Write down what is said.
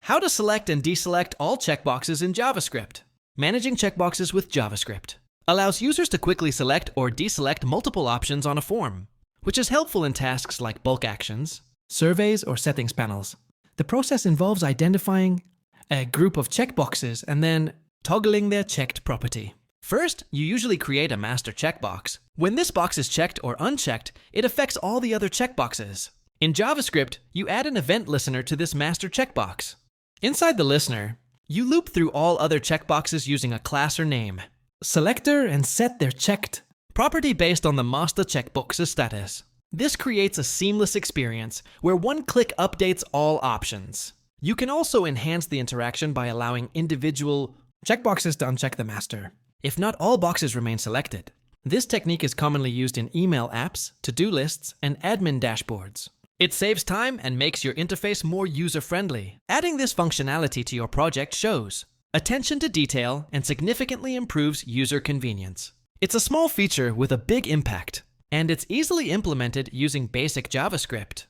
How to select and deselect all checkboxes in JavaScript. Managing checkboxes with JavaScript allows users to quickly select or deselect multiple options on a form, which is helpful in tasks like bulk actions, surveys, or settings panels. The process involves identifying a group of checkboxes and then toggling their checked property. First, you usually create a master checkbox. When this box is checked or unchecked, it affects all the other checkboxes. In JavaScript, you add an event listener to this master checkbox. Inside the listener, you loop through all other checkboxes using a class or name, selector, and set their checked property based on the master checkbox's status. This creates a seamless experience where one click updates all options. You can also enhance the interaction by allowing individual checkboxes to uncheck the master, if not all boxes remain selected. This technique is commonly used in email apps, to-do lists, and admin dashboards. It saves time and makes your interface more user-friendly. Adding this functionality to your project shows attention to detail and significantly improves user convenience. It's a small feature with a big impact, and it's easily implemented using basic JavaScript.